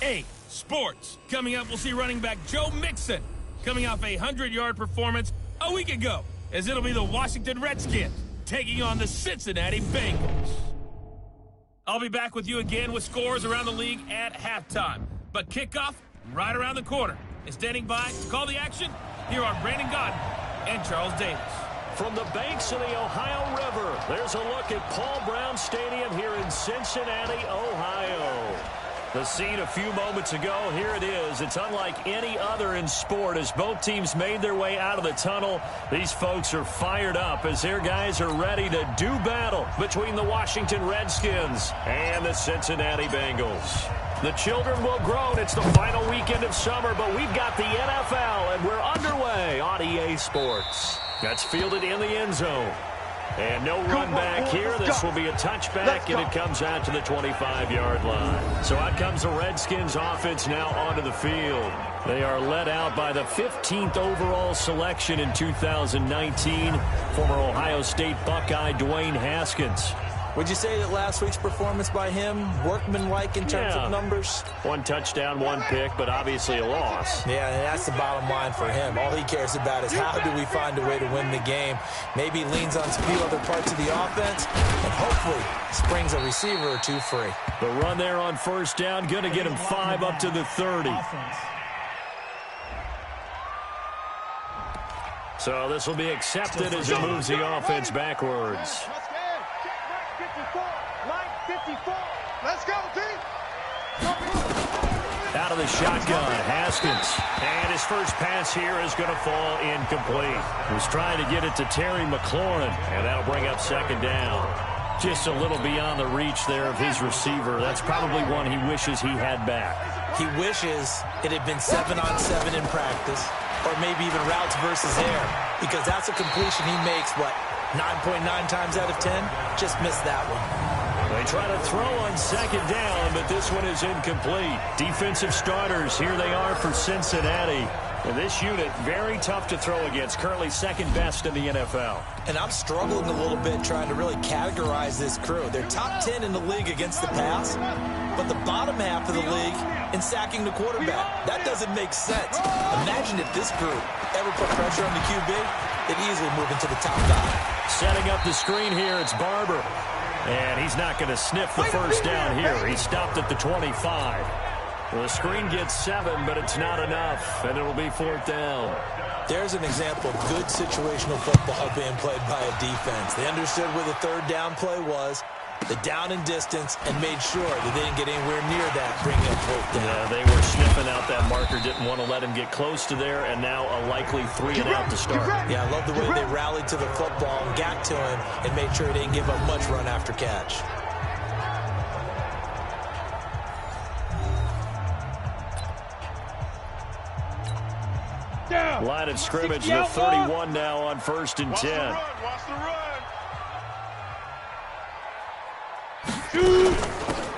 8 sports. Coming up, we'll see running back Joe Mixon coming off a 100-yard performance a week ago, as it'll be the Washington Redskins taking on the Cincinnati Bengals. I'll be back with you again with scores around the league at halftime. But kickoff right around the corner. And standing by to call the action, here are Brandon Gaudin and Charles Davis. From the banks of the Ohio River, there's a look at Paul Brown Stadium here in Cincinnati, Ohio. The scene a few moments ago, here it is. It's unlike any other in sport as both teams made their way out of the tunnel. These folks are fired up as their guys are ready to do battle between the Washington Redskins and the Cincinnati Bengals. The children will groan. It's the final weekend of summer, but we've got the NFL, and we're underway on EA Sports. That's fielded in the end zone. And no run back here. This will be a touchback, and it comes out to the 25-yard line. So out comes the Redskins offense now onto the field. They are led out by the 15th overall selection in 2019, former Ohio State Buckeye Dwayne Haskins. Would you say that last week's performance by him, workmanlike in terms of numbers? 1 touchdown, 1 pick, but obviously a loss. Yeah, and that's the bottom line for him. All he cares about is how do we find a way to win the game. Maybe leans on a few other parts of the offense, and hopefully springs a receiver or two free. The run there on first down, going to get him 5 up to the 30. So this will be accepted as it moves the offense backwards. Let's go, team. Out of the shotgun, Haskins. And his first pass here is going to fall incomplete. He's trying to get it to Terry McLaurin, and that'll bring up second down. Just a little beyond the reach there of his receiver. That's probably one he wishes he had back. He wishes it had been 7-on-7 in practice, or maybe even routes versus air, because that's a completion he makes, 9.9 times out of 10? Just missed that one. They try to throw on second down, but this one is incomplete. Defensive starters, here they are for Cincinnati. And this unit, very tough to throw against, currently second best in the NFL. And I'm struggling a little bit trying to really categorize this crew. They're top 10 in the league against the pass, but the bottom half of the league in sacking the quarterback. That doesn't make sense. Imagine if this group ever put pressure on the QB, they'd easily move into the top 5. Setting up the screen here, it's Barber. And he's not going to sniff the first down here. He stopped at the 25. Well, the screen gets 7, but it's not enough, and it'll be 4th down. There's an example of good situational football being played by a defense. They understood where the third down play was, the down and distance, and made sure that they didn't get anywhere near that, bringing up 4th down. Yeah, they were sniffing out that marker, didn't want to let him get close to there, and now a likely 3 and out to start. Yeah, I love the way they rallied to the football and got to him and made sure he didn't give up much run after catch. Line of scrimmage, the 31 now on 1st and 10. Watch the run.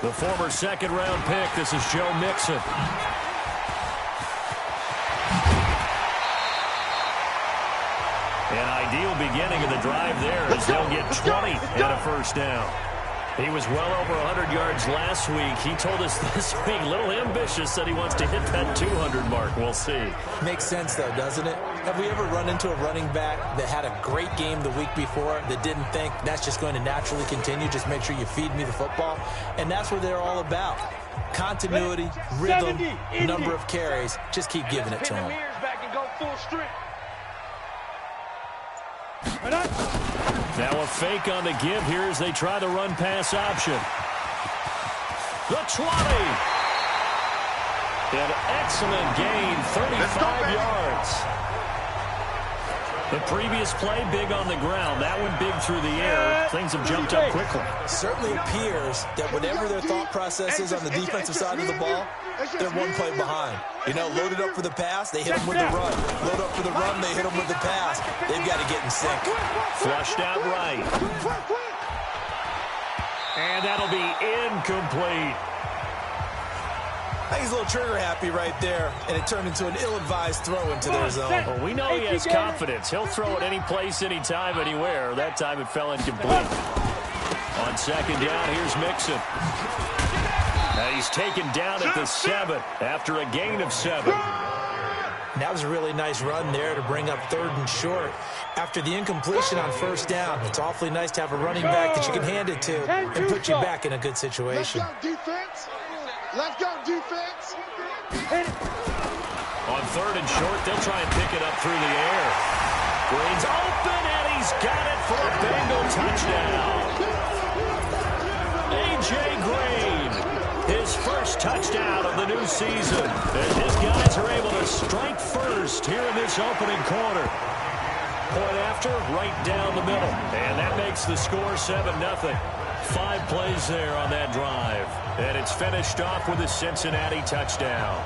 The former second-round pick, this is Joe Mixon. An ideal beginning of the drive there as they'll get 20 and a first down. He was well over 100 yards last week. He told us this week, a little ambitious, that he wants to hit that 200 mark. We'll see. Makes sense, though, doesn't it? Have we ever run into a running back that had a great game the week before that didn't think that's just going to naturally continue? Just make sure you feed me the football. And that's what they're all about. Continuity, rhythm, number of carries. Just keep giving it to him. Now a fake on the give here as they try the run-pass option. The 20. An excellent gain, 35 yards. The previous play, big on the ground. That one big through the air. Things have jumped up quickly. Certainly appears that whatever their thought process is on the defensive side of the ball, they're one play behind. You know, loaded up for the pass, they hit them with the run. Load up for the run, they hit them with the pass. They've got to get in sync. Flushed out right. And that'll be incomplete. I think he's a little trigger happy right there, and it turned into an ill-advised throw into their zone. Well, we know he has confidence. He'll throw it any place, anytime, anywhere. That time it fell incomplete. On second down, here's Mixon. And he's taken down at the 7 after a gain of 7. And that was a really nice run there to bring up 3rd and short. After the incompletion on 1st down, it's awfully nice to have a running back that you can hand it to and put you back in a good situation. Let's go, defense. Let's go, defense. On 3rd and short, they'll try and pick it up through the air. Green's open, and he's got it for a Bengal touchdown. A.J. Green, his first touchdown of the new season. And his guys are able to strike first here in this opening quarter. Point after, right down the middle. And that makes the score 7-0. 5 plays there on that drive. And it's finished off with a Cincinnati touchdown.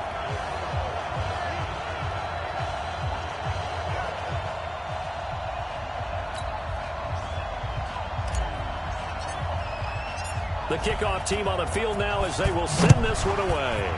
The kickoff team on the field now as they will send this one away.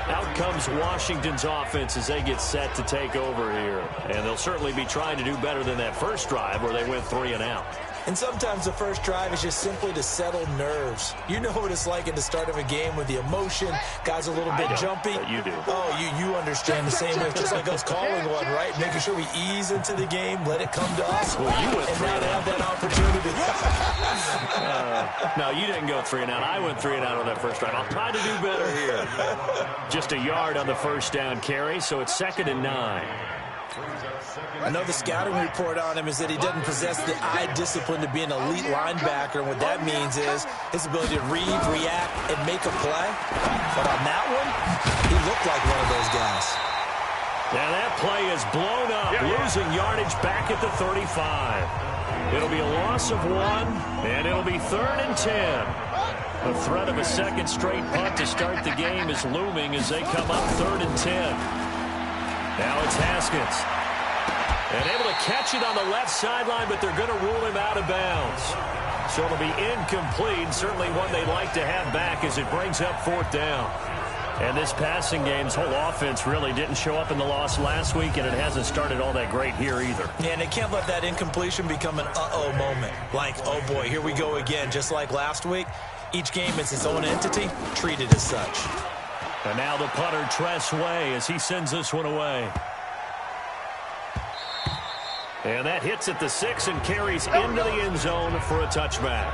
Out comes Washington's offense as they get set to take over here. And they'll certainly be trying to do better than that first drive where they went 3 and out. And sometimes the first drive is just simply to settle nerves. You know what it's like at the start of a game with the emotion. Guys a little bit jumpy. You do. Oh, you understand the same way. Just like us calling one, right? Making sure we ease into the game, let it come to us. Well, you went and 3 now and they out. have that opportunity. No, you didn't go 3 and out. I went 3 and out on that first drive. I'll try to do better here. Just a yard on the first down carry, so it's 2nd and 9. I know the scouting report on him is that he doesn't possess the eye discipline to be an elite linebacker. And what that means is his ability to read, react, and make a play. But on that one, he looked like one of those guys. Now that play is blown up, losing yardage back at the 35. It'll be a loss of 1, and it'll be 3rd and 10. The threat of a second straight punt to start the game is looming as they come up 3rd and 10. Now it's Haskins. And able to catch it on the left sideline, but they're going to rule him out of bounds. So it'll be incomplete, certainly one they'd like to have back as it brings up 4th down. And this passing game's whole offense really didn't show up in the loss last week, and it hasn't started all that great here either. Yeah, and they can't let that incompletion become an uh-oh moment. Like, oh boy, here we go again. Just like last week, each game is its own entity, treated as such. And now the punter, Tress Way, as he sends this one away. And that hits at the 6 and carries into the end zone for a touchback.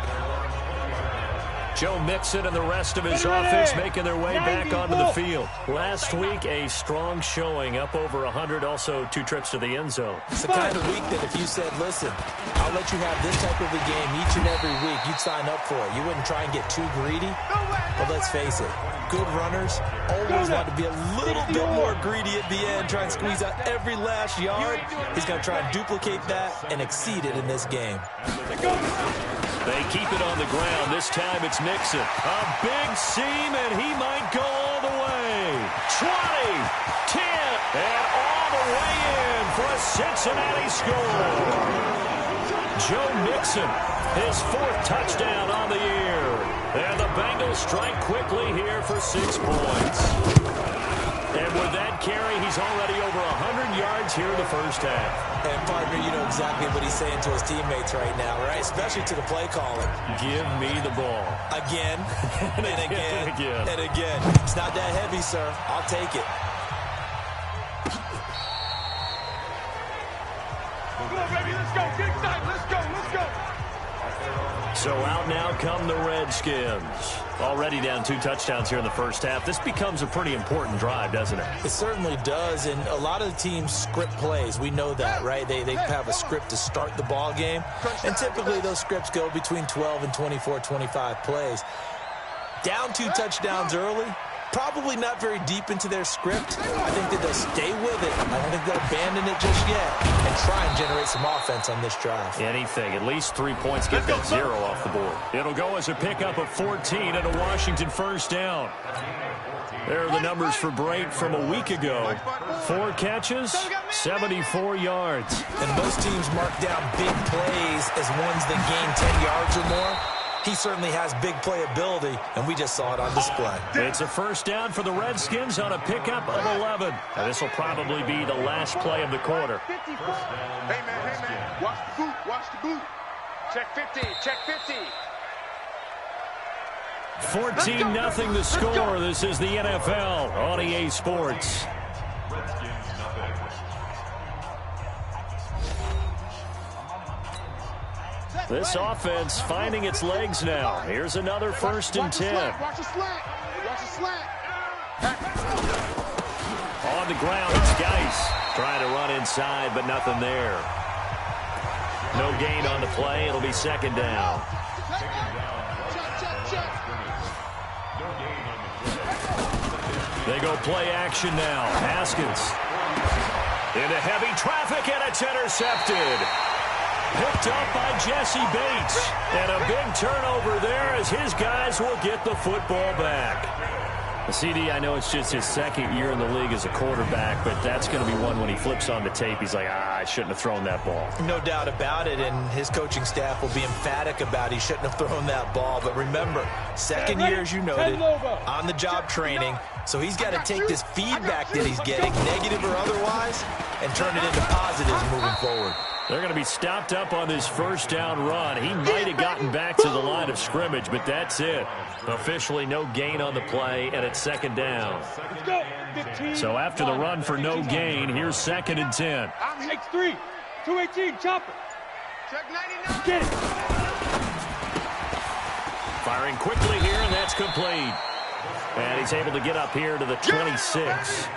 Joe Mixon and the rest of his offense making their way back onto the field. Last week, a strong showing, up over 100, also 2 trips to the end zone. It's the kind of week that if you said, listen, I'll let you have this type of a game each and every week, you'd sign up for it. You wouldn't try and get too greedy. But let's face it, good runners always want to be a little bit more greedy at the end, try and squeeze out every last yard. He's going to try and duplicate that and exceed it in this game. They keep it on the ground. This time it's Mixon. A big seam, and he might go all the way. 20, 10, and all the way in for a Cincinnati score. Joe Mixon, his 4th touchdown on the year. And the Bengals strike quickly here for 6 points. And with that carry, he's already over 100 yards here in the first half. And, partner, you know exactly what he's saying to his teammates right now, right? Especially to the play caller. Give me the ball. Again, and again, and again. It's not that heavy, sir. I'll take it. Come on, baby, let's go. Get excited. Let's go, let's go. So out now come the Redskins. Already down 2 touchdowns here in the first half. This becomes a pretty important drive, doesn't it? It certainly does, and a lot of the teams script plays. We know that, right? They have a script to start the ball game, and typically those scripts go between 12 and 24, 25 plays. Down 2 touchdowns early, probably not very deep into their script. I think that they'll stay with it. I don't think they'll abandon it just yet and try and generate some offense on this drive. Anything. At least 3 points, get that 0 off the board. It'll go as a pickup of 14 and a Washington first down. There are the numbers for Brate from a week ago. 4 catches, 74 yards. And most teams mark down big plays as ones that gain 10 yards or more. He certainly has big playability, and we just saw it on display. It's a first down for the Redskins on a pickup of 11. And this will probably be the last play of the quarter. Hey, man. Watch the boot. Watch the boot. Check 50. Check 50. 14-0 the score. This is the NFL on EA Sports. This offense finding its legs now. Here's another 1st and 10. Watch the slant. Watch the slant. On the ground, it's Geis trying to run inside, but nothing there. No gain on the play. It'll be 2nd down. They go play action now. Haskins into heavy traffic, and it's intercepted. Picked up by Jesse Bates. And a big turnover there as his guys will get the football back. CD, I know it's just his 2nd year in the league as a quarterback, but that's going to be one when he flips on the tape. He's like, I shouldn't have thrown that ball. No doubt about it, and his coaching staff will be emphatic about he shouldn't have thrown that ball. But remember, 2nd year, as you noted, on-the-job training, so he's got to take this feedback that he's getting, negative or otherwise, and turn it into positives moving forward. They're going to be stopped up on this 1st down run. He might have gotten back to the line of scrimmage, but that's it. Officially no gain on the play, and it's 2nd down. So after the run for no gain, here's 2nd and 10. X3, 218, chopper. Check 99. Get it. Firing quickly here, and that's complete. And he's able to get up here to the 26.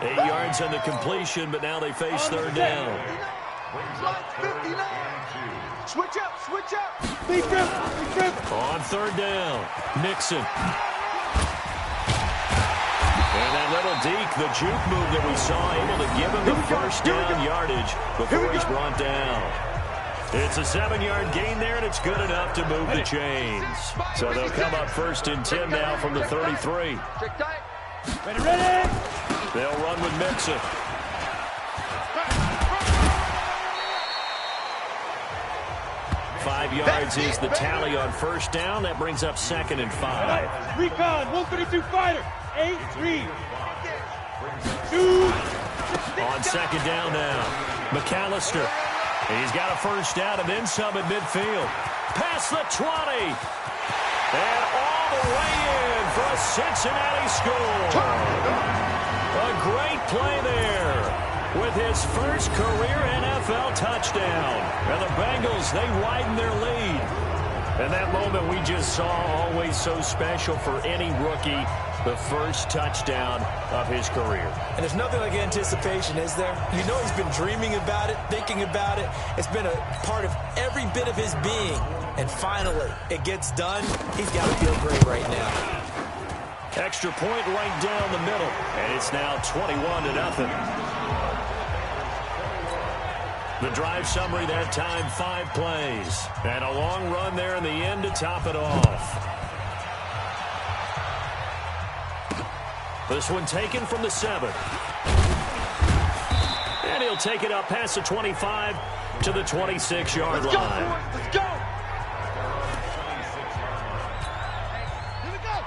8 yards on the completion, but now they face 3rd down. 59. Switch up, switch up. On 3rd down, Mixon. And that little deke, the juke move that we saw, able to give him the 1st down yardage before he's brought down. It's a 7-yard gain there, and it's good enough to move the chains. So they'll come up 1st and 10 now from the 33. Ready. They'll run with Mixon. 5 yards is the tally on 1st down. That brings up 2nd and 5. Recon, 132 fighter. 8-3. 2. On 2nd down now, McAllister. He's got a 1st down and then some at midfield. Past the 20. And all the way in for a Cincinnati score. A great play there with his first career NFL touchdown. And the Bengals, they widen their lead. And that moment we just saw, always so special for any rookie, the first touchdown of his career. And there's nothing like anticipation, is there? You know he's been dreaming about it, thinking about it. It's been a part of every bit of his being. And finally, it gets done. He's got to feel great right now. Extra point right down the middle. And it's now 21-0. The drive summary that time, 5 plays. And a long run there in the end to top it off. This one taken from the 7. And he'll take it up past the 25 to the 26-yard line. Let's go.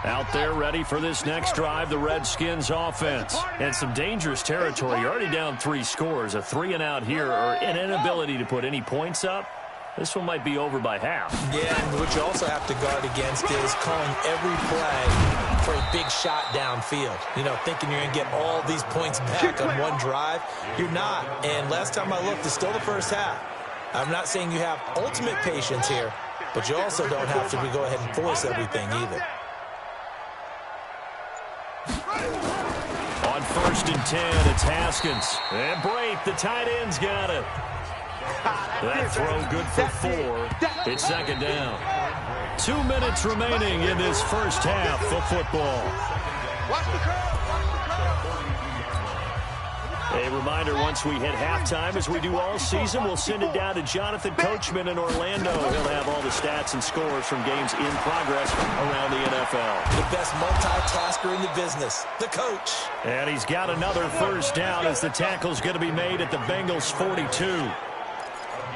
Out there ready for this next drive, the Redskins offense. And some dangerous territory. You're already down 3 scores. A 3-and-out here, or an inability to put any points up. This one might be over by half. Yeah, and what you also have to guard against is calling every play for a big shot downfield. You know, thinking you're going to get all these points back on one drive. You're not. And last time I looked, it's still the first half. I'm not saying you have ultimate patience here, but you also don't have to go ahead and force everything either. On 1st and 10, it's Haskins. And Brate, the tight end's got it. That throw good for 4. It's 2nd down. 2 minutes remaining in this first half of football. Watch the curve. A reminder, once we hit halftime, as we do all season, we'll send it down to Jonathan Coachman in Orlando. He'll have all the stats and scores from games in progress around the NFL. The best multitasker in the business, the coach. And he's got another 1st down as the tackle's going to be made at the Bengals 42.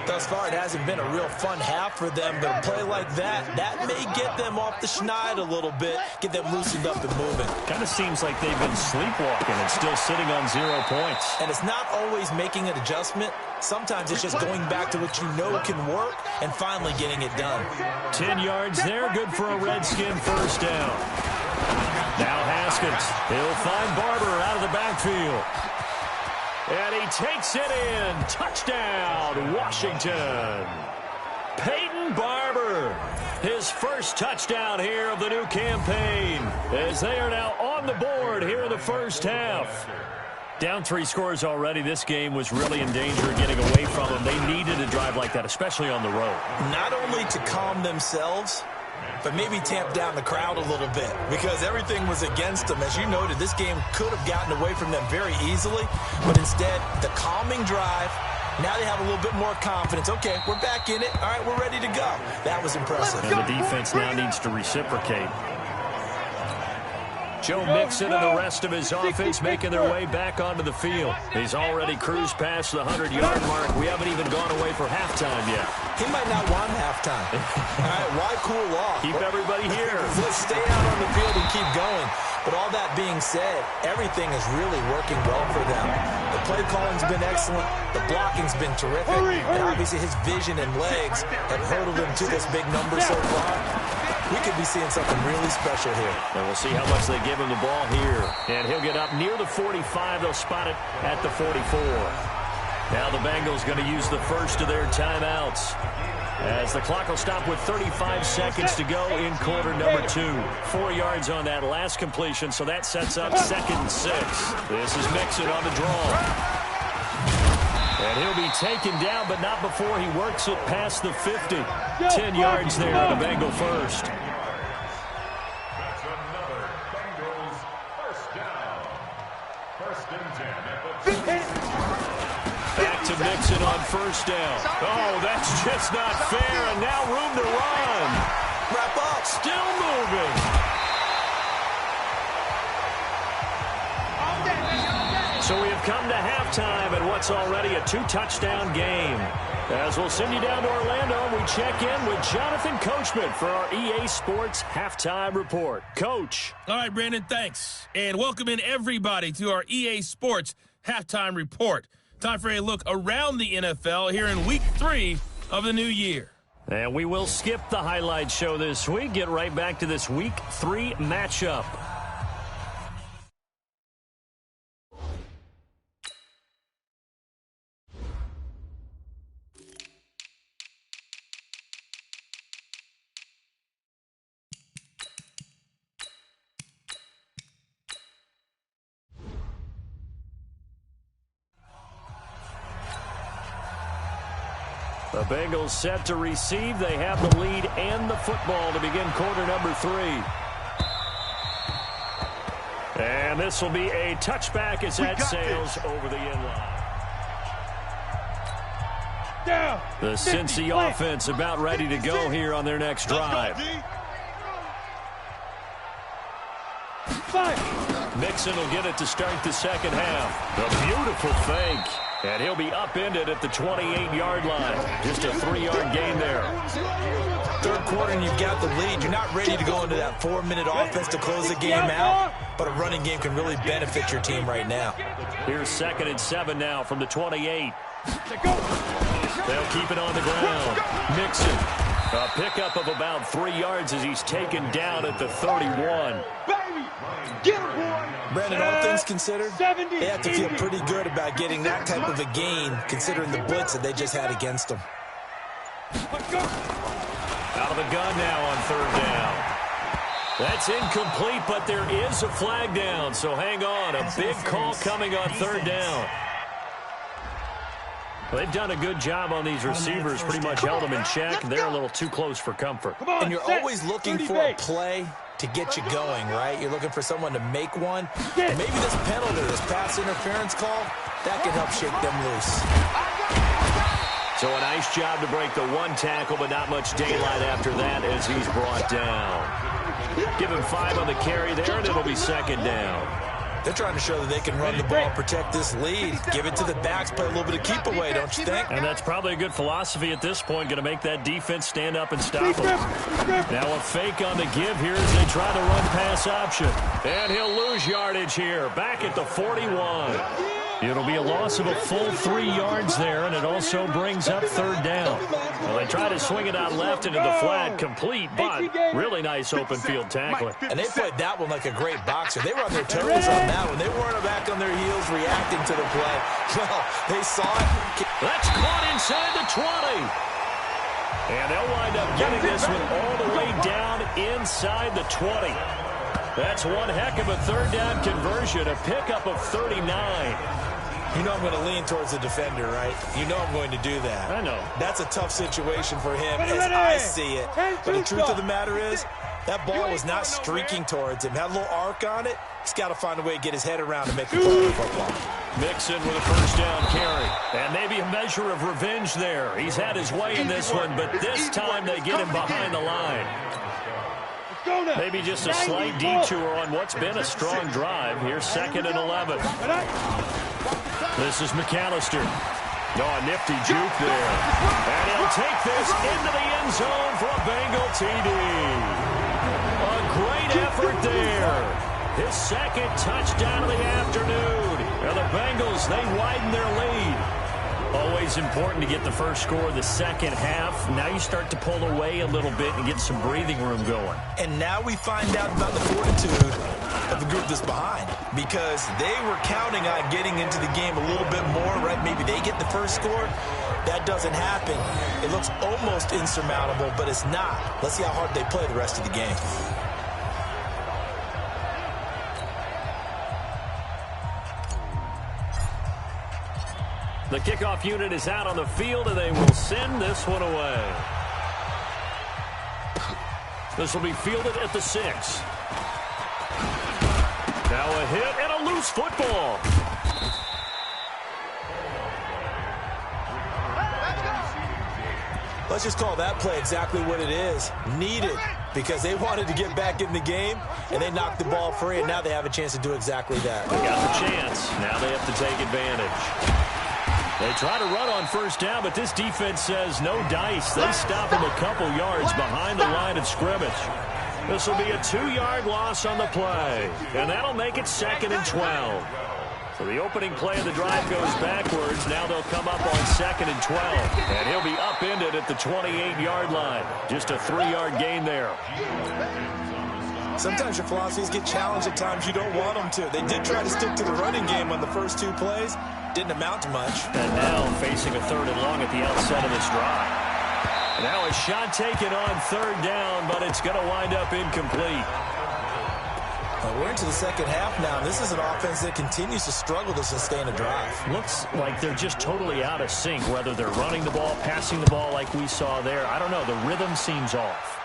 Thus far, it hasn't been a real fun half for them, but a play like that may get them off the schneid a little bit, get them loosened up and moving. Kind of seems like they've been sleepwalking and still sitting on 0 points. And it's not always making an adjustment. Sometimes it's just going back to what you know can work and finally getting it done. 10 yards there, good for a Redskin first down. Now Haskins, he'll find Barber out of the backfield. And he takes it in. Touchdown, Washington. Peyton Barber, his first touchdown here of the new campaign, as they are now on the board here in the first half. Down 3 scores already. This game was really in danger of getting away from them. They needed a drive like that, especially on the road. Not only to calm themselves, but maybe tamp down the crowd a little bit, because everything was against them. As you noted, this game could have gotten away from them very easily, but instead, the calming drive, now they have a little bit more confidence. Okay, we're back in it. All right, we're ready to go. That was impressive. And the defense now needs to reciprocate. Joe Mixon and the rest of his offense making their way back onto the field. He's already cruised past the 100-yard mark. We haven't even gone away for halftime yet. He might not want halftime. All right, why cool off? Keep everybody here. Let's stay out on the field and keep going. But all that being said, everything is really working well for them. The play calling's been excellent. The blocking's been terrific. And obviously his vision and legs have hurdled him to this big number so far. We could be seeing something really special here. And we'll see how much they give him the ball here. And he'll get up near the 45. They'll spot it at the 44. Now the Bengals going to use the first of their timeouts, as the clock will stop with 35 seconds to go in quarter number 2. 4 yards on that last completion, so that sets up 2nd and 6. This is Mixon on the draw. And he'll be taken down, but not before he works it past the 50. 10 yards there on the Bengal first. That's another Bengals first down. 1st and 10 at the 50. Back to Mixon on first down. Oh, that's just not fair, and now room to run. Wrap up. Still moving. So we have come to halftime and what's already a 2-touchdown game. As we'll send you down to Orlando, we check in with Jonathan Coachman for our EA Sports Halftime Report. Coach. All right, Brandon, thanks. And welcome in everybody to our EA Sports Halftime Report. Time for a look around the NFL here in Week 3 of the new year. And we will skip the highlight show this week. Get right back to this Week 3 matchup. The Bengals set to receive. They have the lead and the football to begin quarter number 3. And this will be a touchback as that sails over the inline. The Cincy offense about ready to go here on their next drive. Mixon will get it to start the second half. A beautiful fake. And he'll be upended at the 28-yard line. Just a 3-yard gain there. 3rd quarter and you've got the lead. You're not ready to go into that 4-minute offense to close the game out, but a running game can really benefit your team right now. Here's 2nd and 7 now from the 28. They'll keep it on the ground. Mixon, a pickup of about 3 yards as he's taken down at the 31. Brandon, all things considered, they have to feel pretty good about getting that type of a gain, considering the blitz that they just had against them. Out of the gun now on 3rd down. That's incomplete, but there is a flag down, so hang on. A big call coming on 3rd down. They've done a good job on these receivers, pretty much held them in check. They're a little too close for comfort. And you're always looking for a play to get you going, right? You're looking for someone to make one. And maybe this penalty, this pass interference call, that can help shake them loose. So a nice job to break the 1 tackle, but not much daylight after that as he's brought down. Give him 5 on the carry there, and it'll be 2nd down. They're trying to show that they can run the ball, protect this lead, give it to the backs, play a little bit of keep away, don't you think? And that's probably a good philosophy at this point, going to make that defense stand up and stop them. Now a fake on the give here as they try the run-pass option. And he'll lose yardage here, back at the 41. It'll be a loss of a full 3 yards there, and it also brings up third down. Well, they try to swing it out left into the flat, complete, but really nice open field tackling. And they played that one like a great boxer. They were on their toes on that one. They weren't back on their heels reacting to the play. Well, they saw it. That's caught inside the 20. And they'll wind up getting this one all the way down inside the 20. That's one heck of a third down conversion, a pickup of 39. You know I'm going to lean towards the defender, right? You know I'm going to do that. I know. That's a tough situation for him as I see it. But the truth of the matter is, that ball was not streaking towards him. Had a little arc on it. He's got to find a way to get his head around and make the play of football. Mixon with a first down carry. And maybe a measure of revenge there. He's had his way in this one, but this time they get him behind the line. Maybe just a slight detour on what's been a strong drive. Here's 2nd and 11. This is McAllister. Oh, a nifty juke there. And he'll take this into the end zone for a Bengal TD. A great effort there. His 2nd touchdown of the afternoon. And the Bengals, they widen their lead. Always important to get the first score of the second half. Now you start to pull away a little bit and get some breathing room going. And now we find out about the fortitude of the group that's behind, because they were counting on getting into the game a little bit more, right? Maybe they get the first score. That doesn't happen. It looks almost insurmountable, but it's not. Let's see how hard they play the rest of the game. The kickoff unit is out on the field, and they will send this one away. This will be fielded at the 6. Now a hit and a loose football. Let's just call that play exactly what it is. Needed, because they wanted to get back in the game, and they knocked the ball free, and now they have a chance to do exactly that. They got the chance. Now they have to take advantage. They try to run on first down, but this defense says no dice. They stop him a couple yards behind the line of scrimmage. This will be a 2-yard loss on the play, and that'll make it 2nd and 12. So the opening play of the drive goes backwards. Now they'll come up on 2nd and 12, and he'll be upended at the 28-yard line. Just a 3-yard gain there. Sometimes your philosophies get challenged at times you don't want them to. They did try to stick to the running game on the first 2 plays. Didn't amount to much. And now facing a 3rd and long at the outset of this drive. Now a shot taken on 3rd down, but it's going to wind up incomplete. We're into the second half now. This is an offense that continues to struggle to sustain a drive. Looks like they're just totally out of sync, whether they're running the ball, passing the ball like we saw there. I don't know. The rhythm seems off.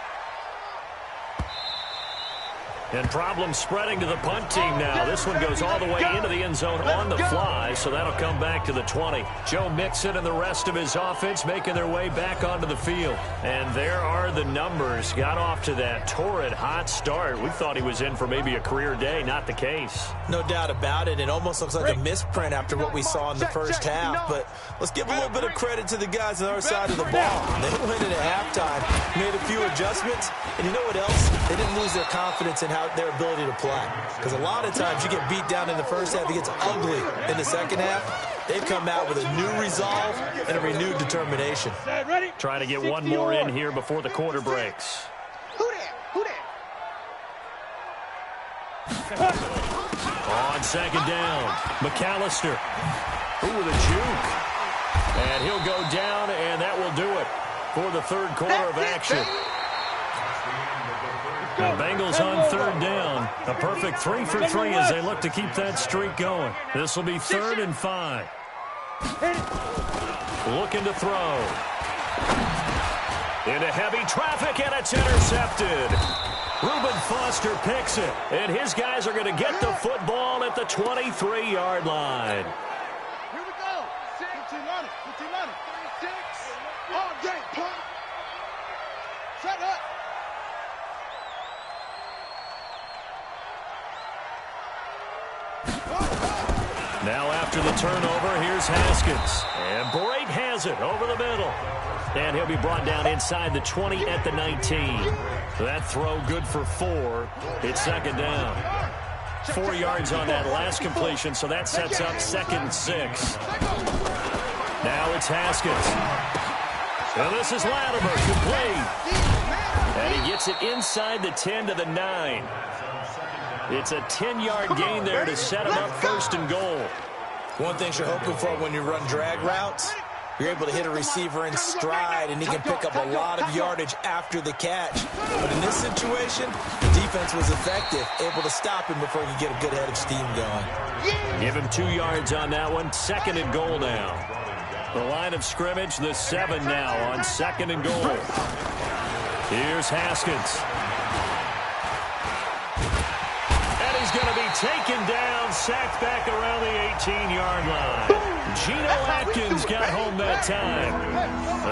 And problems spreading to the punt team now. This one goes all the way into the end zone on the fly, so that'll come back to the 20. Joe Mixon and the rest of his offense making their way back onto the field. And there are the numbers. Got off to that torrid hot start. We thought he was in for maybe a career day. Not the case. No doubt about it. It almost looks like a misprint after what we saw in the first half. But let's give a little bit of credit to the guys on the other side of the ball. They went in at halftime, made a few adjustments, and you know what else? They didn't lose their confidence in their ability to play. Because a lot of times you get beat down in the first half, it gets ugly in the second half. They've come out with a new resolve and a renewed determination. Trying to get one more in here before the quarter breaks. On 2nd down, McAllister. Ooh, with a juke. And he'll go down, and that will do it for the 3rd quarter of action. The Bengals on 3rd down. A perfect 3 for 3 as they look to keep that streak going. This will be 3rd and 5. Looking to throw. Into heavy traffic, and it's intercepted. Reuben Foster picks it, and his guys are going to get the football at the 23-yard line. Here we go. 15 36. All day, punt. Shut up. Now after the turnover, here's Haskins. And Brate has it over the middle. And he'll be brought down inside the 20 at the 19. That throw good for 4. It's second down. 4 yards on that last completion, so that sets up 2nd and 6. Now it's Haskins. And this is Latimer, complete. And he gets it inside the 10 to the 9. It's a 10-yard gain there to set him up 1st and goal. One thing you're hoping for when you run drag routes, you're able to hit a receiver in stride, and he can pick up a lot of yardage after the catch. But in this situation, the defense was effective, able to stop him before he could get a good head of steam going. Give him 2 yards on that one. 2nd and goal now. The line of scrimmage, the 7 now on 2nd and goal. Here's Haskins. And he's going to be taken down, sacked back around the 18-yard line. Geno Atkins got home that time.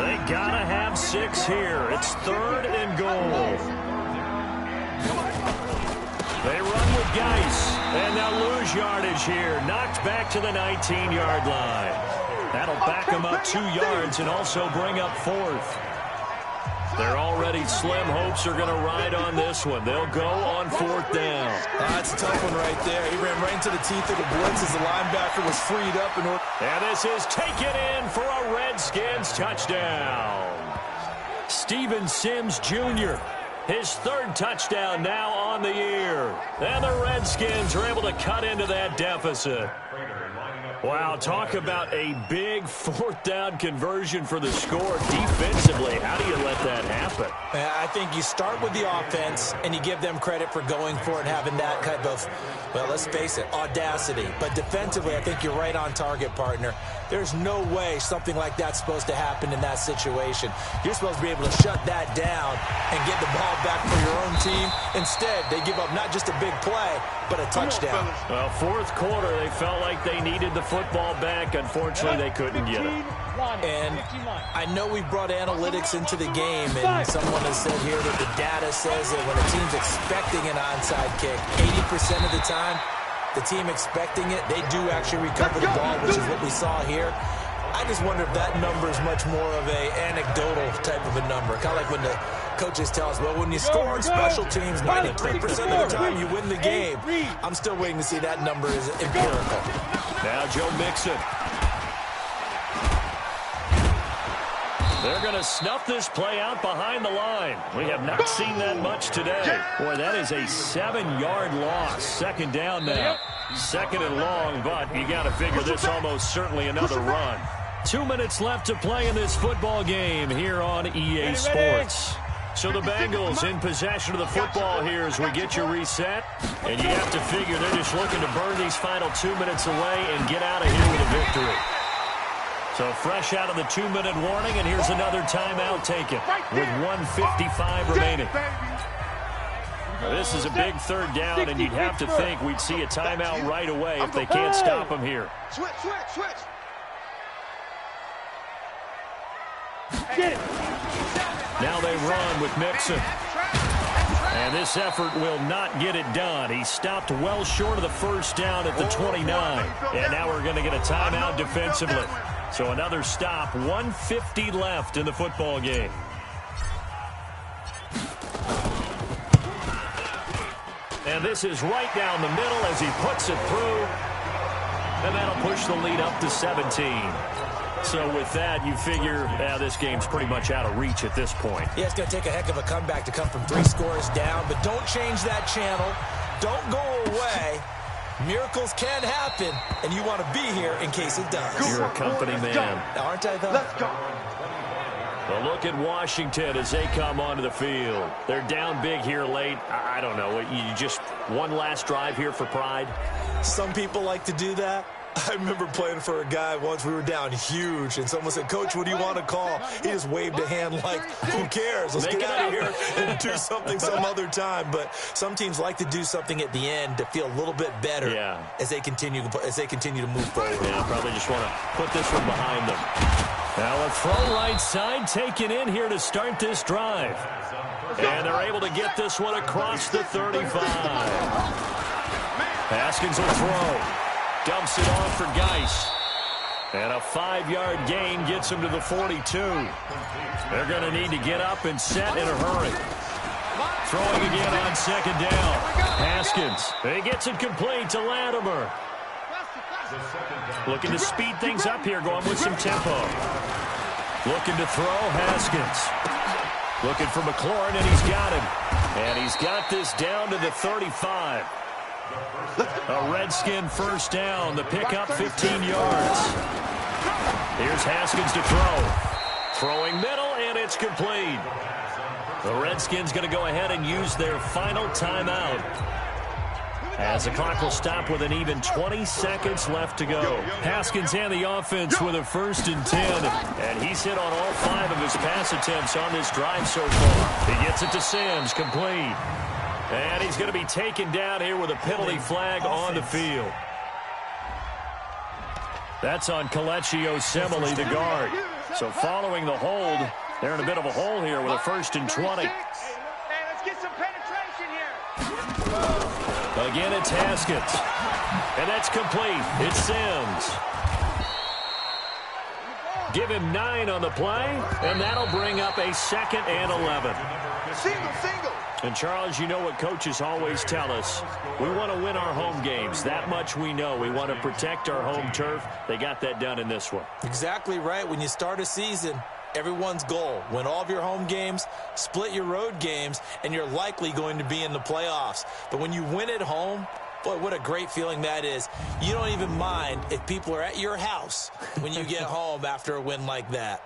They got to have 6 here. It's 3rd and goal. They run with Geis, and they'll lose yardage here. Knocked back to the 19-yard line. That'll back them up 2 yards and also bring up 4th. They're already slim hopes are going to ride on this one. They'll go on 4th down. That's a tough one right there. He ran right into the teeth of the blitz as the linebacker was freed up. And this is taken in for a Redskins touchdown. Steven Sims Jr., his 3rd touchdown now on the year. And the Redskins are able to cut into that deficit. Wow, talk about a big 4th down conversion for the score defensively. How do you let that happen? I think you start with the offense, and you give them credit for going for it, having that type of, well, let's face it, audacity. But defensively, I think you're right on target, partner. There's no way something like that's supposed to happen in that situation. You're supposed to be able to shut that down and get the ball back for your own team. Instead, they give up not just a big play, but a touchdown. Well, 4th quarter, they felt like they needed the football back. Unfortunately, they couldn't get it. And I know we brought analytics into the game, and someone has said here that the data says that when a team's expecting an onside kick, 80% of the time, the team expecting it, they do actually recover the ball, which is what we saw here. I just wonder if that number is much more of a anecdotal type of a number. Kind of like when the coaches tell us, well, when you score on special teams, 93% of the time you win the game. I'm still waiting to see that number is empirical. Now Joe Mixon. They're going to snuff this play out behind the line. We have not seen that much today. Boy, that is a 7-yard loss. 2nd down now. 2nd and long, but you got to figure this almost certainly another run. 2 minutes left to play in this football game here on EA Sports. So the Bengals in possession of the football here as we get you reset. And you have to figure they're just looking to burn these final 2 minutes away and get out of here with a victory. So fresh out of the 2-minute warning, and here's another timeout taken with 1:55 remaining. This is a big 3rd down, and you'd have to think we'd see a timeout right away if they can't stop them here. Switch. Now they run with Mixon. And this effort will not get it done. He stopped well short of the 1st down at the 29. And now we're going to get a timeout defensively. So another stop, 1:50 left in the football game. And this is right down the middle as he puts it through. And that'll push the lead up to 17. So with that, you figure this game's pretty much out of reach at this point. Yeah, it's going to take a heck of a comeback to come from 3 scores down. But don't change that channel. Don't go away. Miracles can happen, and you want to be here in case it does. You're a company man. Aren't I, though? Let's go. A look at Washington as they come onto the field. They're down big here late. I don't know. You just one last drive here for pride? Some people like to do that. I remember playing for a guy once. We were down huge, and someone said, "Coach, what do you want to call?" He just waved a hand like, who cares? Let's get out of here and do something some other time. But some teams like to do something at the end to feel a little bit better as they continue to move forward. Yeah, probably just want to put this one behind them. Now a throw right side taken in here to start this drive. And they're able to get this one across the 35. Haskins will throw. Dumps it off for Geis. And a 5-yard gain gets him to the 42. They're going to need to get up and set in a hurry. Throwing again on second down. Haskins. He gets it complete to Latimer. Looking to speed things up here, going with some tempo. Looking to throw, Haskins. Looking for McLaurin, and he's got him. And he's got this down to the 35. A Redskin first down. The pickup 15 yards. Here's Haskins to throw. Throwing middle, and it's complete. The Redskins going to go ahead and use their final timeout, as the clock will stop with an even 20 seconds left to go. Haskins and the offense with a 1st and 10. And he's hit on all 5 of his pass attempts on this drive so far. He gets it to Sims, complete. And he's going to be taken down here with a penalty flag on the field. That's on Kelechi Osemele, the guard. So following the hold, they're in a bit of a hole here with a 1st and 20. Hey, let's get some penetration here. Again, it's Haskins. And that's complete. It's Sims. Give him 9 on the play, and that'll bring up a 2nd and 11. Single. And, Charles, you know what coaches always tell us. We want to win our home games. That much we know. We want to protect our home turf. They got that done in this one. Exactly right. When you start a season, everyone's goal: win all of your home games, split your road games, and you're likely going to be in the playoffs. But when you win at home, boy, what a great feeling that is. You don't even mind if people are at your house when you get home after a win like that.